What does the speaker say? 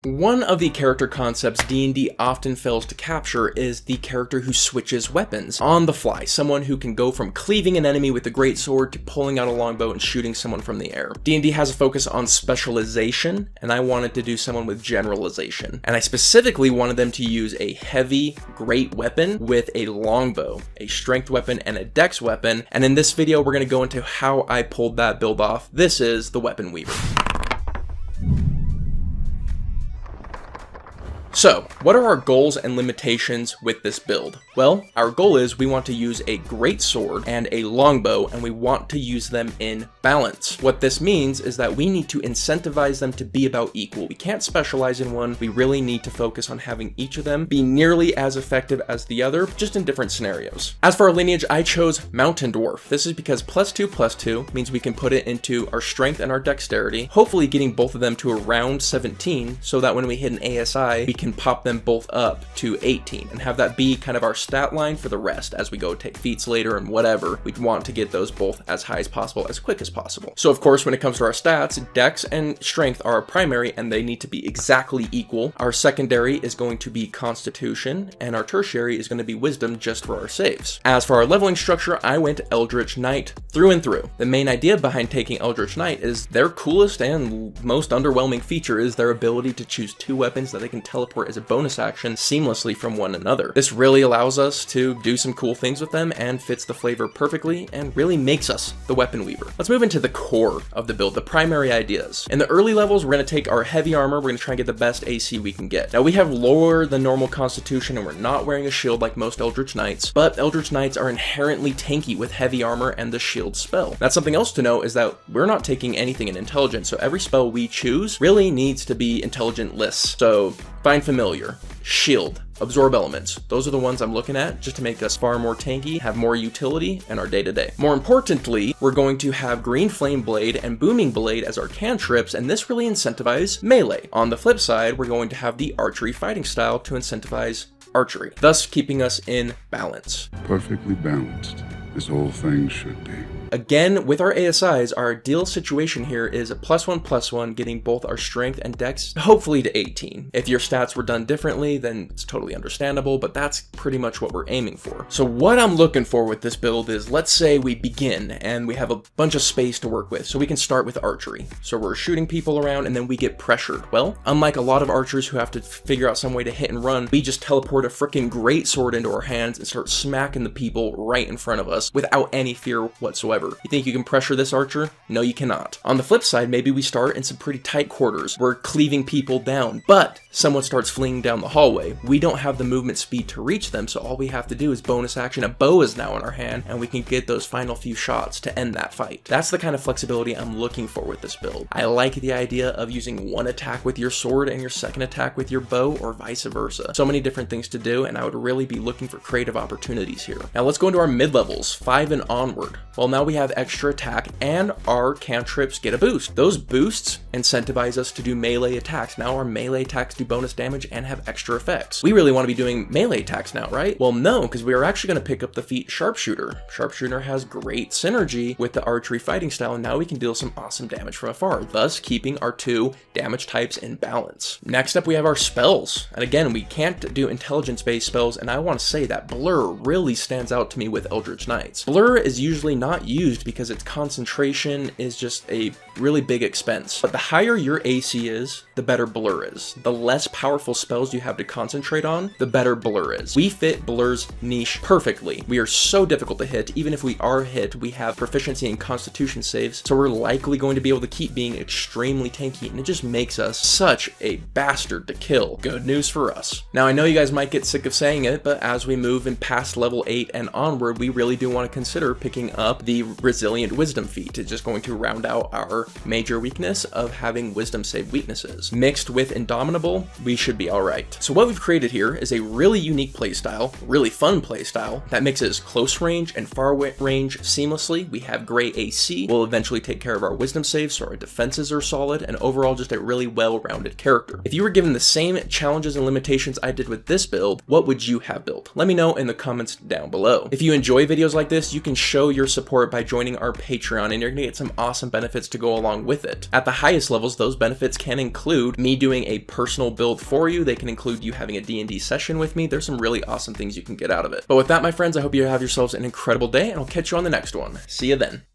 One of the character concepts D&D often fails to capture is the character who switches weapons on the fly, someone who can go from cleaving an enemy with a greatsword to pulling out a longbow and shooting someone from the air. D&D has a focus on specialization, and I wanted to do someone with generalization. And I specifically wanted them to use a heavy, great weapon with a longbow, a strength weapon, and a dex weapon. And in this video, we're going to go into how I pulled that build off. This is the Weapon Weaver. So, what are our goals and limitations with this build? Well, our goal is we want to use a great sword and a longbow, and we want to use them in balance. What this means is that we need to incentivize them to be about equal. We can't specialize in one. We really need to focus on having each of them be nearly as effective as the other, just in different scenarios. As for our lineage, I chose Mountain Dwarf. This is because +2/+2 means we can put it into our strength and our dexterity, hopefully getting both of them to around 17, so that when we hit an ASI, we can pop them both up to 18 and have that be kind of our stat line for the rest as we go take feats later and whatever. We'd want to get those both as high as possible, as quick as possible. So of course, when it comes to our stats, dex and strength are our primary and they need to be exactly equal. Our secondary is going to be constitution and our tertiary is going to be wisdom just for our saves. As for our leveling structure, I went Eldritch Knight through and through. The main idea behind taking Eldritch Knight is their coolest and most underwhelming feature is their ability to choose two weapons that they can teleport as a bonus action seamlessly from one another. This really allows us to do some cool things with them and fits the flavor perfectly and really makes us the Weapon Weaver. Let's move into the core of the build, the primary ideas. In the early levels, we're going to take our heavy armor, we're going to try and get the best AC we can get. Now we have lower than normal constitution and we're not wearing a shield like most Eldritch Knights, but Eldritch Knights are inherently tanky with heavy armor and the shield spell. That's something else to know is that we're not taking anything in intelligence, so every spell we choose really needs to be intelligent-less. So find familiar, shield, absorb elements. Those are the ones I'm looking at just to make us far more tanky, have more utility in our day-to-day. More importantly, we're going to have Green Flame Blade and Booming Blade as our cantrips, and this really incentivizes melee. On the flip side, we're going to have the Archery fighting style to incentivize archery, thus keeping us in balance. Perfectly balanced, as all things should be. Again, with our ASIs, our ideal situation here is a +1/+1, getting both our strength and dex, hopefully to 18. If your stats were done differently, then it's totally understandable, but that's pretty much what we're aiming for. So what I'm looking for with this build is, let's say we begin and we have a bunch of space to work with, so we can start with archery. So we're shooting people around and then we get pressured. Well, unlike a lot of archers who have to figure out some way to hit and run, we just teleport a freaking greatsword into our hands and start smacking the people right in front of us without any fear whatsoever. You think you can pressure this archer? No, you cannot. On the flip side, maybe we start in some pretty tight quarters. We're cleaving people down, but someone starts fleeing down the hallway. We don't have the movement speed to reach them, so all we have to do is bonus action. A bow is now in our hand, and we can get those final few shots to end that fight. That's the kind of flexibility I'm looking for with this build. I like the idea of using one attack with your sword and your second attack with your bow, or vice versa. So many different things to do, and I would really be looking for creative opportunities here. Now let's go into our mid-levels, 5 and onward. Well, now we have extra attack and our cantrips get a boost. Those boosts incentivize us to do melee attacks. Now our melee attacks do bonus damage and have extra effects. We really want to be doing melee attacks now, right? Well, no, because we are actually going to pick up the feat Sharpshooter. Sharpshooter has great synergy with the archery fighting style, and now we can deal some awesome damage from afar, thus keeping our two damage types in balance. Next up, we have our spells. And again, we can't do intelligence-based spells, and I want to say that Blur really stands out to me with Eldritch Knights. Blur is usually not used because its concentration is just a really big expense. But the higher your AC is, the better Blur is. The less powerful spells you have to concentrate on, the better Blur is. We fit Blur's niche perfectly. We are so difficult to hit. Even if we are hit, we have proficiency in constitution saves, so we're likely going to be able to keep being extremely tanky, and it just makes us such a bastard to kill. Good news for us. Now, I know you guys might get sick of saying it, but as we move in past level 8 and onward, we really do want to consider picking up the Resilient Wisdom feat. It's just going to round out our major weakness of having wisdom save weaknesses. Mixed with Indomitable, we should be alright. So what we've created here is a really unique playstyle, really fun playstyle, that mixes close range and far range seamlessly. We have great AC, we'll eventually take care of our wisdom saves so our defenses are solid, and overall just a really well-rounded character. If you were given the same challenges and limitations I did with this build, what would you have built? Let me know in the comments down below. If you enjoy videos like this, you can show your support by joining our Patreon, and you're gonna get some awesome benefits to go along with it. At the highest levels, those benefits can include include me doing a personal build for you. They can include you having a D&D session with me. There's some really awesome things you can get out of it. But with that, my friends, I hope you have yourselves an incredible day, and I'll catch you on the next one. See you then.